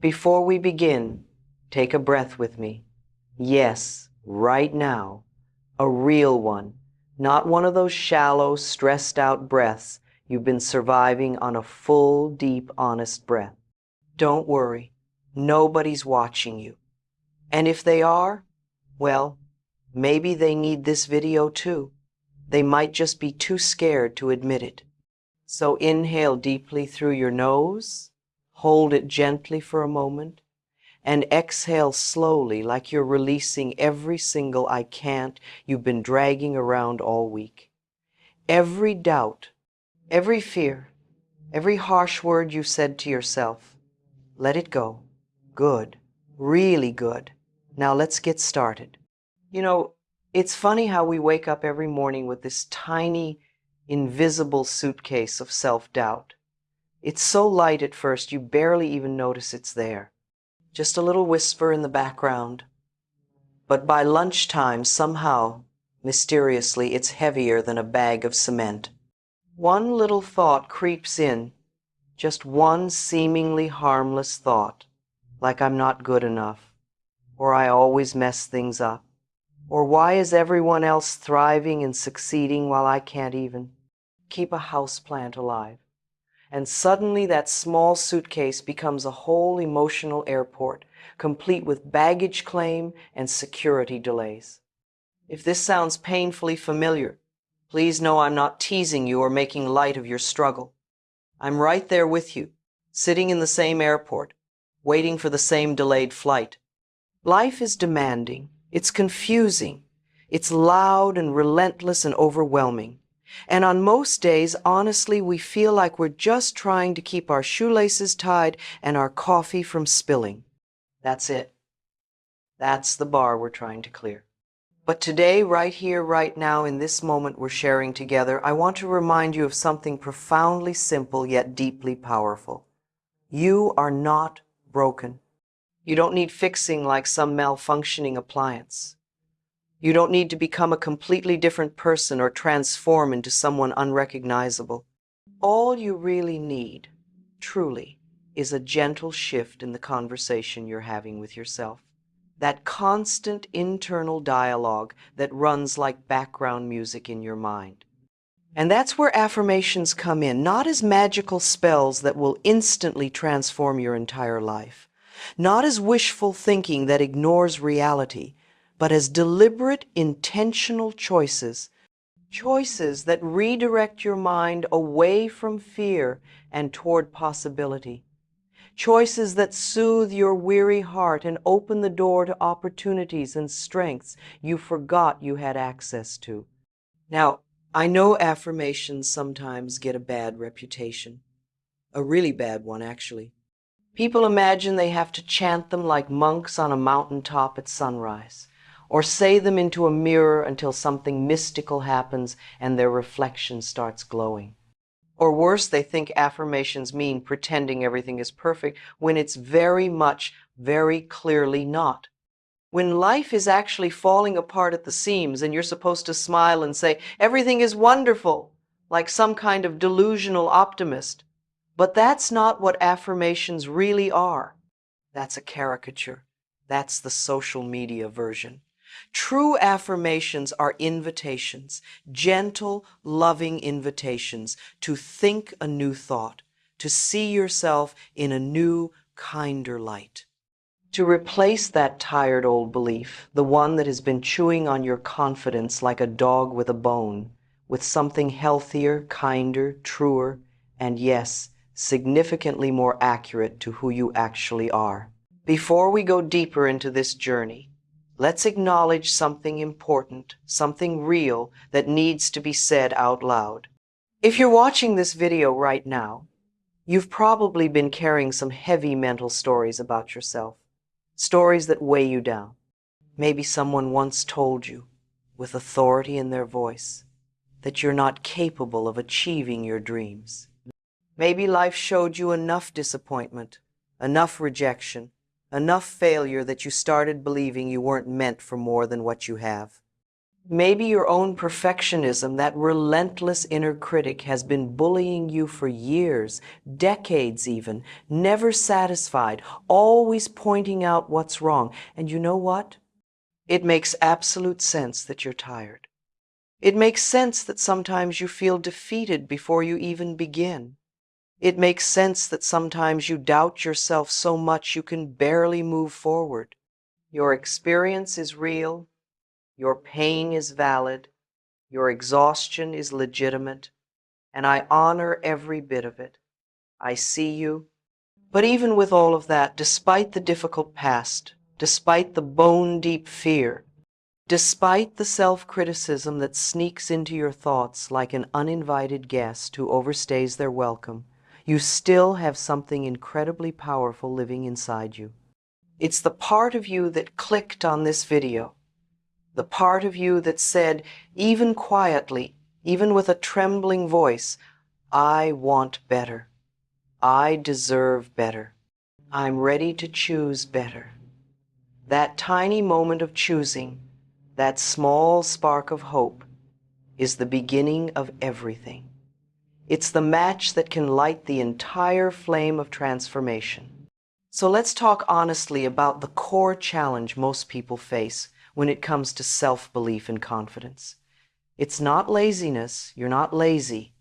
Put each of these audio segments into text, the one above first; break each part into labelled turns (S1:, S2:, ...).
S1: Before we begin, take a breath with me. Yes, right now. A real one, not one of those shallow, stressed out breaths you've been surviving on a full, deep, honest breath. Don't worry, nobody's watching you. And if they are, well, maybe they need this video too. They might just be too scared to admit it. So inhale deeply through your nose, hold it gently for a moment, and exhale slowly like you're releasing every single I can't you've been dragging around all week. Every doubt, every fear, every harsh word you said to yourself. Let it go. Good. Really good. Now let's get started. You know, it's funny how we wake up every morning with this tiny, invisible suitcase of self-doubt. It's so light at first you barely even notice it's there. Just a little whisper in the background. But by lunchtime, somehow, mysteriously, it's heavier than a bag of cement. One little thought creeps in, just one seemingly harmless thought, like I'm not good enough, or I always mess things up, or why is everyone else thriving and succeeding while I can't even keep a houseplant alive? And suddenly that small suitcase becomes a whole emotional airport, complete with baggage claim and security delays. If this sounds painfully familiar, please know I'm not teasing you or making light of your struggle. I'm right there with you, sitting in the same airport, waiting for the same delayed flight. Life is demanding, it's confusing, it's loud and relentless and overwhelming. And on most days, honestly, we feel like we're just trying to keep our shoelaces tied and our coffee from spilling. That's it. That's the bar we're trying to clear. But today, right here, right now, in this moment we're sharing together, I want to remind you of something profoundly simple yet deeply powerful. You are not broken. You don't need fixing like some malfunctioning appliance. You don't need to become a completely different person or transform into someone unrecognizable. All you really need, truly, is a gentle shift in the conversation you're having with yourself. That constant internal dialogue that runs like background music in your mind. And that's where affirmations come in, not as magical spells that will instantly transform your entire life, not as wishful thinking that ignores reality, but as deliberate, intentional choices that redirect your mind away from fear and toward possibility. Choices that soothe your weary heart and open the door to opportunities and strengths you forgot you had access to. Now, I know affirmations sometimes get a bad reputation. A really bad one, actually. People imagine they have to chant them like monks on a mountaintop at sunrise, or say them into a mirror until something mystical happens and their reflection starts glowing. Or worse, they think affirmations mean pretending everything is perfect when it's very much, very clearly not. When life is actually falling apart at the seams and you're supposed to smile and say, everything is wonderful, like some kind of delusional optimist. But that's not what affirmations really are. That's a caricature. That's the social media version. True affirmations are invitations, gentle, loving invitations to think a new thought, to see yourself in a new, kinder light. To replace that tired old belief, the one that has been chewing on your confidence like a dog with a bone, with something healthier, kinder, truer, and yes, significantly more accurate to who you actually are. Before we go deeper into this journey, let's acknowledge something important, something real that needs to be said out loud. If you're watching this video right now, you've probably been carrying some heavy mental stories about yourself, stories that weigh you down. Maybe someone once told you, with authority in their voice, that you're not capable of achieving your dreams. Maybe life showed you enough disappointment, enough rejection, enough failure that you started believing you weren't meant for more than what you have. Maybe your own perfectionism, that relentless inner critic, has been bullying you for years, decades even, never satisfied, always pointing out what's wrong. And you know what? It makes absolute sense that you're tired. It makes sense that sometimes you feel defeated before you even begin. It makes sense that sometimes you doubt yourself so much you can barely move forward. Your experience is real. Your pain is valid. Your exhaustion is legitimate. And I honor every bit of it. I see you. But even with all of that, despite the difficult past, despite the bone-deep fear, despite the self-criticism that sneaks into your thoughts like an uninvited guest who overstays their welcome, you still have something incredibly powerful living inside you. It's the part of you that clicked on this video, the part of you that said, even quietly, even with a trembling voice, I want better. I deserve better. I'm ready to choose better. That tiny moment of choosing, that small spark of hope, is the beginning of everything. It's the match that can light the entire flame of transformation. So let's talk honestly about the core challenge most people face when it comes to self-belief and confidence. It's not laziness. You're not lazy.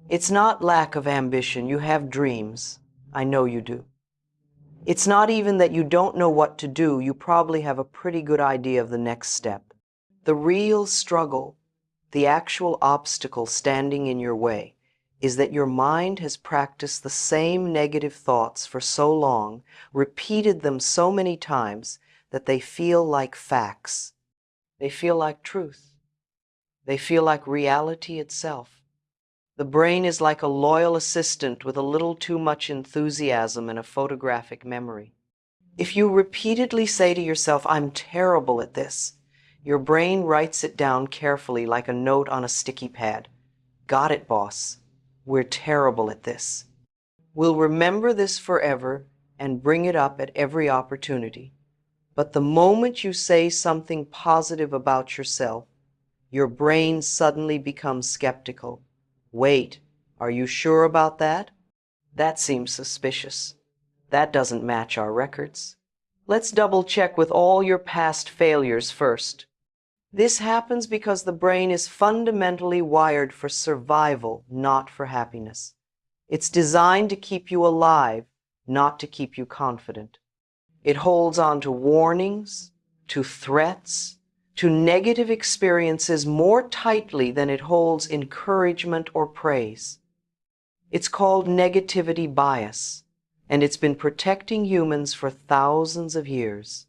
S1: It's not lack of ambition. You have dreams. I know you do. It's not even that you don't know what to do. You probably have a pretty good idea of the next step. The real struggle, the actual obstacle standing in your way, is that your mind has practiced the same negative thoughts for so long, repeated them so many times, that they feel like facts. They feel like truth. They feel like reality itself. The brain is like a loyal assistant with a little too much enthusiasm and a photographic memory. If you repeatedly say to yourself, I'm terrible at this, your brain writes it down carefully like a note on a sticky pad. Got it, boss. We're terrible at this. We'll remember this forever and bring it up at every opportunity. But the moment you say something positive about yourself, your brain suddenly becomes skeptical. Wait, are you sure about that? That seems suspicious. That doesn't match our records. Let's double check with all your past failures first. This happens because the brain is fundamentally wired for survival, not for happiness. It's designed to keep you alive, not to keep you confident. It holds on to warnings, to threats, to negative experiences more tightly than it holds encouragement or praise. It's called negativity bias, and it's been protecting humans for thousands of years.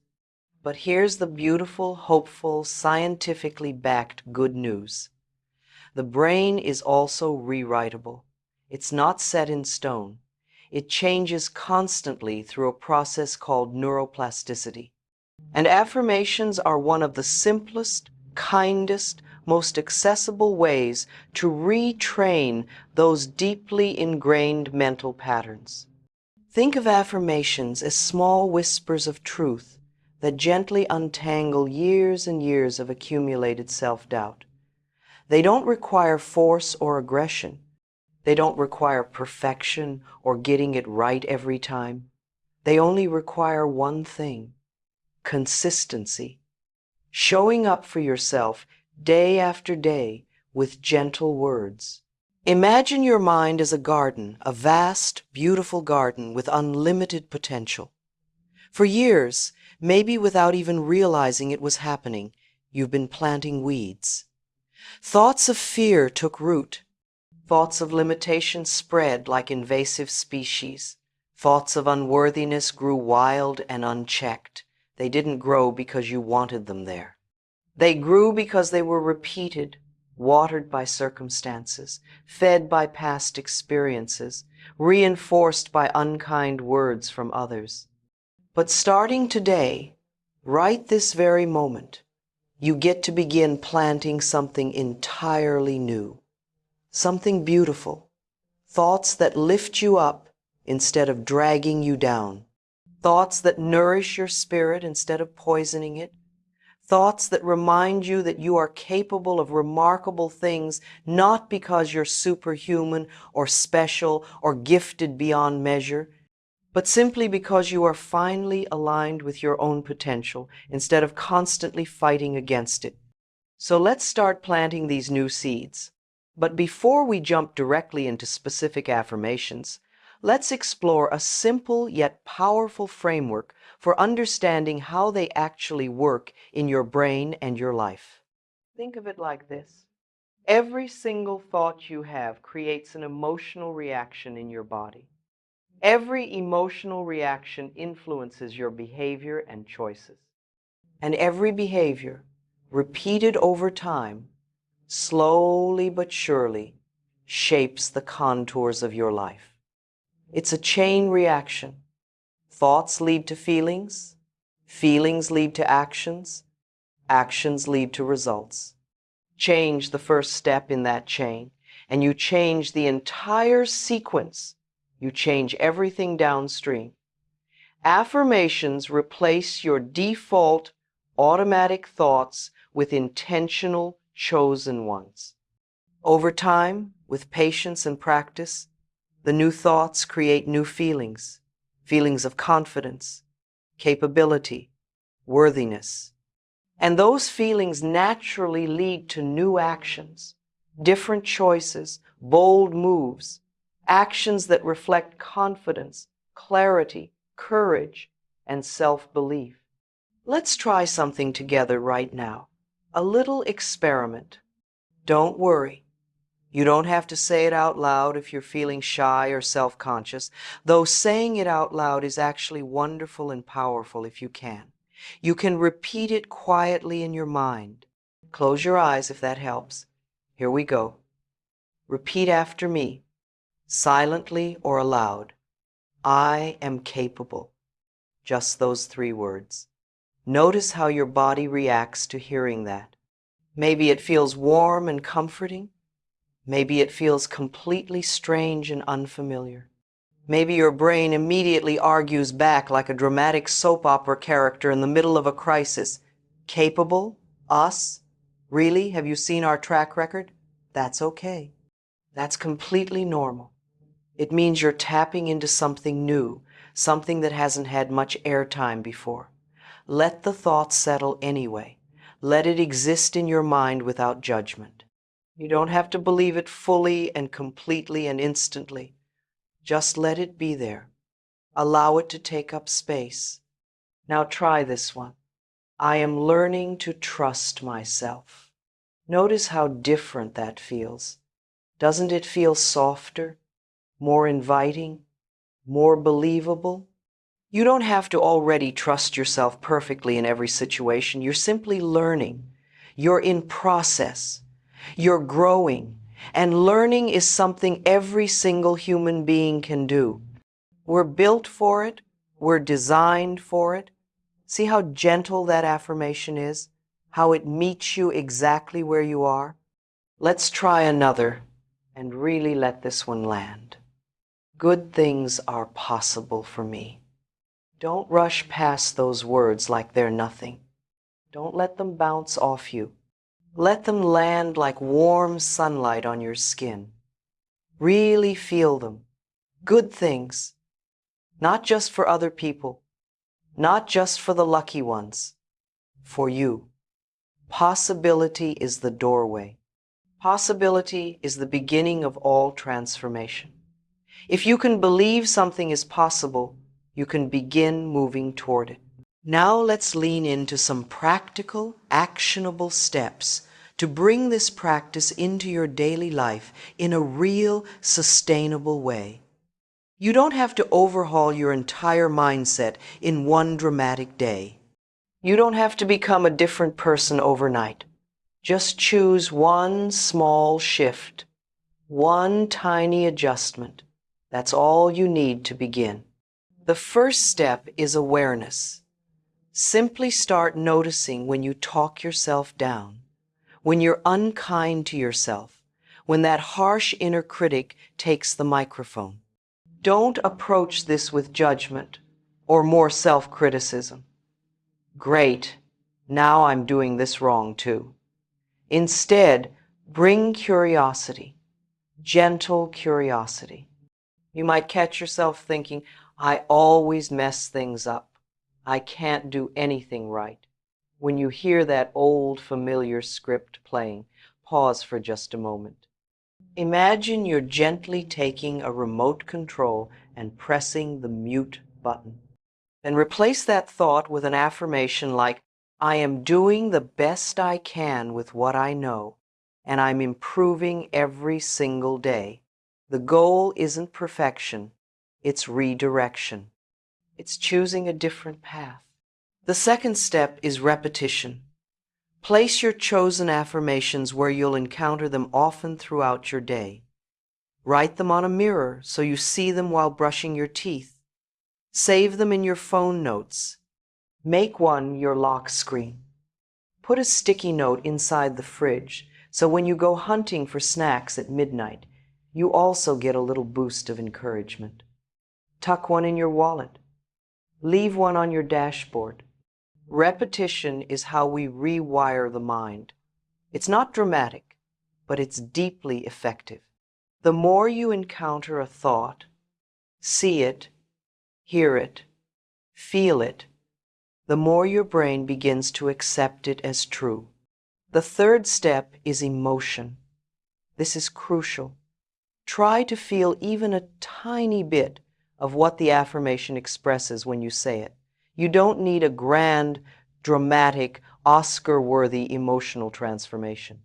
S1: But here's the beautiful, hopeful, scientifically backed good news. The brain is also rewritable. It's not set in stone. It changes constantly through a process called neuroplasticity. And affirmations are one of the simplest, kindest, most accessible ways to retrain those deeply ingrained mental patterns. Think of affirmations as small whispers of truth that gently untangle years and years of accumulated self-doubt. They don't require force or aggression. They don't require perfection or getting it right every time. They only require one thing: consistency. Showing up for yourself day after day with gentle words. Imagine your mind as a garden, a vast, beautiful garden with unlimited potential. For years, maybe without even realizing it was happening, you've been planting weeds. Thoughts of fear took root. Thoughts of limitation spread like invasive species. Thoughts of unworthiness grew wild and unchecked. They didn't grow because you wanted them there. They grew because they were repeated, watered by circumstances, fed by past experiences, reinforced by unkind words from others. But starting today, right this very moment, you get to begin planting something entirely new, something beautiful, thoughts that lift you up instead of dragging you down, thoughts that nourish your spirit instead of poisoning it, Thoughts that remind you that you are capable of remarkable things, not because you're superhuman or special or gifted beyond measure, but simply because you are finely aligned with your own potential instead of constantly fighting against it. So let's start planting these new seeds. But before we jump directly into specific affirmations, let's explore a simple yet powerful framework for understanding how they actually work in your brain and your life. Think of it like this. Every single thought you have creates an emotional reaction in your body. Every emotional reaction influences your behavior and choices. And every behavior, repeated over time, slowly but surely, shapes the contours of your life. It's a chain reaction. Thoughts lead to feelings, feelings lead to actions, actions lead to results. Change the first step in that chain, and you change the entire sequence. You change everything downstream. Affirmations replace your default automatic thoughts with intentional, chosen ones. Over time, with patience and practice, the new thoughts create new feelings, feelings of confidence, capability, worthiness. And those feelings naturally lead to new actions, different choices, bold moves, actions that reflect confidence, clarity, courage, and self-belief. Let's try something together right now. A little experiment. Don't worry. You don't have to say it out loud if you're feeling shy or self-conscious, though saying it out loud is actually wonderful and powerful if you can. You can repeat it quietly in your mind. Close your eyes if that helps. Here we go. Repeat after me, silently or aloud. I am capable. Just those 3 words. Notice how your body reacts to hearing that. Maybe it feels warm and comforting. Maybe it feels completely strange and unfamiliar. Maybe your brain immediately argues back like a dramatic soap opera character in the middle of a crisis. Capable? Us? Really? Have you seen our track record? That's okay. That's completely normal. It means you're tapping into something new, something that hasn't had much airtime before. Let the thought settle anyway. Let it exist in your mind without judgment. You don't have to believe it fully and completely and instantly. Just let it be there. Allow it to take up space. Now try this one. I am learning to trust myself. Notice how different that feels. Doesn't it feel softer, more inviting, more believable? You don't have to already trust yourself perfectly in every situation. You're simply learning. You're in process. You're growing. And learning is something every single human being can do. We're built for it. We're designed for it. See how gentle that affirmation is? How it meets you exactly where you are? Let's try another and really let this one land. Good things are possible for me. Don't rush past those words like they're nothing. Don't let them bounce off you. Let them land like warm sunlight on your skin. Really feel them. Good things. Not just for other people. Not just for the lucky ones. For you. Possibility is the doorway. Possibility is the beginning of all transformation. If you can believe something is possible, you can begin moving toward it. Now let's lean into some practical, actionable steps to bring this practice into your daily life in a real, sustainable way. You don't have to overhaul your entire mindset in one dramatic day. You don't have to become a different person overnight. Just choose one small shift, one tiny adjustment. That's all you need to begin. The first step is awareness. Simply start noticing when you talk yourself down, when you're unkind to yourself, when that harsh inner critic takes the microphone. Don't approach this with judgment or more self-criticism. Great. Now I'm doing this wrong too. Instead, bring curiosity, gentle curiosity. You might catch yourself thinking, I always mess things up. I can't do anything right. When you hear that old familiar script playing, pause for just a moment. Imagine you're gently taking a remote control and pressing the mute button. Then replace that thought with an affirmation like, I am doing the best I can with what I know, and I'm improving every single day. The goal isn't perfection, it's redirection. It's choosing a different path. The second step is repetition. Place your chosen affirmations where you'll encounter them often throughout your day. Write them on a mirror so you see them while brushing your teeth. Save them in your phone notes. Make one your lock screen. Put a sticky note inside the fridge so when you go hunting for snacks at midnight, you also get a little boost of encouragement. Tuck one in your wallet. Leave one on your dashboard. Repetition is how we rewire the mind. It's not dramatic, but it's deeply effective. The more you encounter a thought, see it, hear it, feel it, the more your brain begins to accept it as true. The third step is emotion. This is crucial. Try to feel even a tiny bit of what the affirmation expresses when you say it. You don't need a grand, dramatic, Oscar-worthy emotional transformation.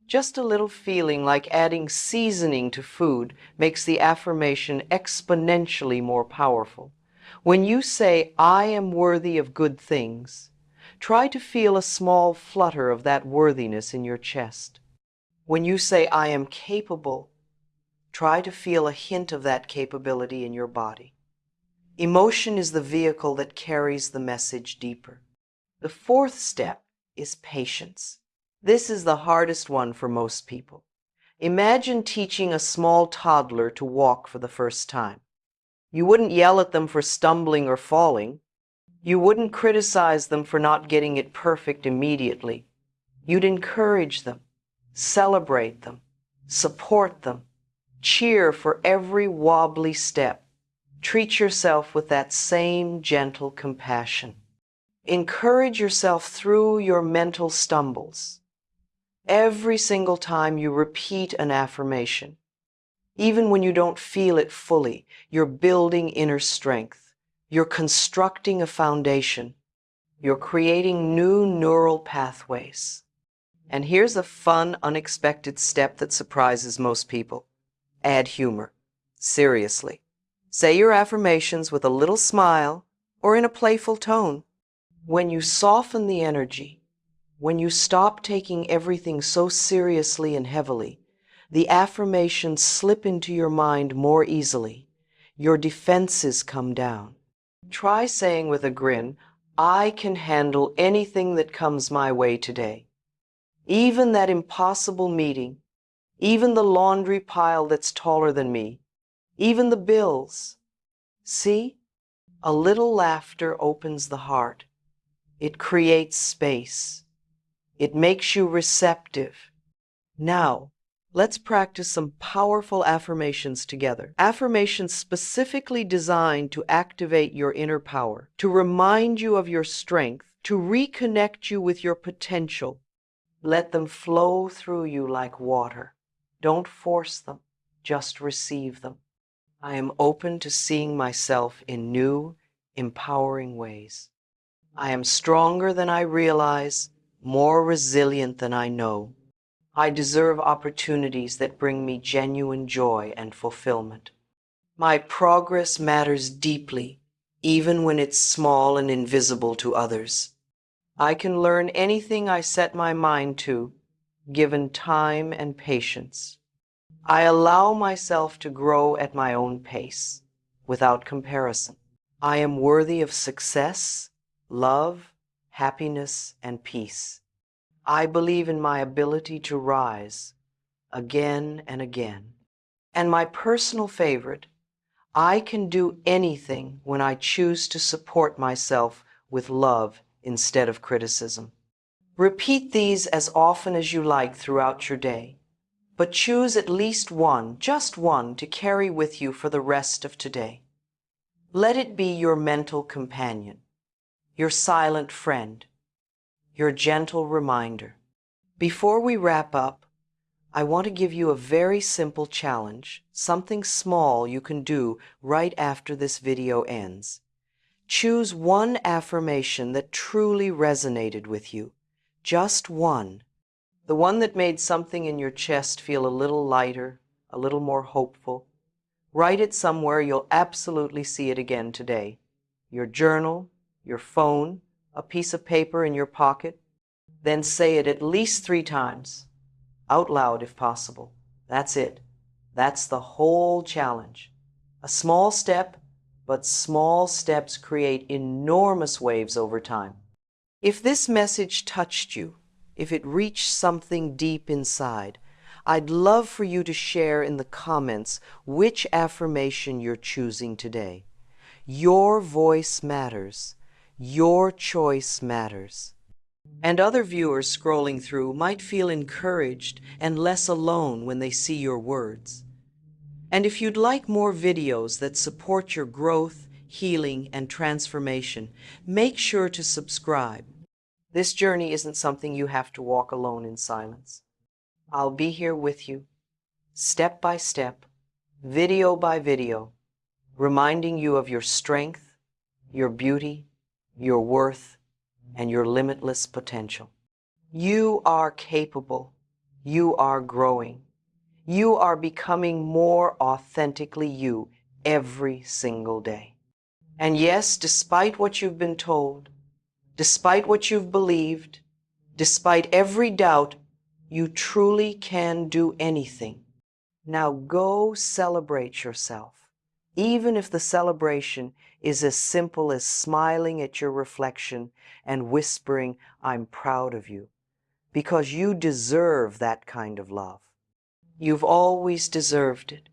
S1: Just a little feeling like adding seasoning to food makes the affirmation exponentially more powerful. When you say, I am worthy of good things, try to feel a small flutter of that worthiness in your chest. When you say, I am capable, try to feel a hint of that capability in your body. Emotion is the vehicle that carries the message deeper. The fourth step is patience. This is the hardest one for most people. Imagine teaching a small toddler to walk for the first time. You wouldn't yell at them for stumbling or falling. You wouldn't criticize them for not getting it perfect immediately. You'd encourage them, celebrate them, support them, cheer for every wobbly step. Treat yourself with that same gentle compassion. Encourage yourself through your mental stumbles. Every single time you repeat an affirmation, even when you don't feel it fully, you're building inner strength. You're constructing a foundation. You're creating new neural pathways. And here's a fun, unexpected step that surprises most people. Add humor. Seriously. Say your affirmations with a little smile or in a playful tone. When you soften the energy, when you stop taking everything so seriously and heavily, the affirmations slip into your mind more easily. Your defenses come down. Try saying with a grin, I can handle anything that comes my way today. Even that impossible meeting, even the laundry pile that's taller than me, even the bills. See? A little laughter opens the heart. It creates space. It makes you receptive. Now, let's practice some powerful affirmations together. Affirmations specifically designed to activate your inner power, to remind you of your strength, to reconnect you with your potential. Let them flow through you like water. Don't force them, just receive them. I am open to seeing myself in new, empowering ways. I am stronger than I realize, more resilient than I know. I deserve opportunities that bring me genuine joy and fulfillment. My progress matters deeply, even when it's small and invisible to others. I can learn anything I set my mind to, given time and patience. I allow myself to grow at my own pace, without comparison. I am worthy of success, love, happiness, and peace. I believe in my ability to rise again and again. And my personal favorite, I can do anything when I choose to support myself with love instead of criticism. Repeat these as often as you like throughout your day, but choose at least one, just one, to carry with you for the rest of today. Let it be your mental companion, your silent friend, your gentle reminder. Before we wrap up, I want to give you a very simple challenge, something small you can do right after this video ends. Choose one affirmation that truly resonated with you. Just one. The one that made something in your chest feel a little lighter, a little more hopeful. Write it somewhere you'll absolutely see it again today. Your journal, your phone, a piece of paper in your pocket. Then say it at least 3 times. Out loud if possible. That's it. That's the whole challenge. A small step, but small steps create enormous waves over time. If this message touched you, if it reached something deep inside, I'd love for you to share in the comments which affirmation you're choosing today. Your voice matters. Your choice matters. And other viewers scrolling through might feel encouraged and less alone when they see your words. And if you'd like more videos that support your growth, healing, and transformation, make sure to subscribe. This journey isn't something you have to walk alone in silence. I'll be here with you, step by step, video by video, reminding you of your strength, your beauty, your worth, and your limitless potential. You are capable. You are growing. You are becoming more authentically you every single day. And yes, despite what you've been told, despite what you've believed, despite every doubt, you truly can do anything. Now go celebrate yourself, even if the celebration is as simple as smiling at your reflection and whispering, "I'm proud of you," because you deserve that kind of love. You've always deserved it.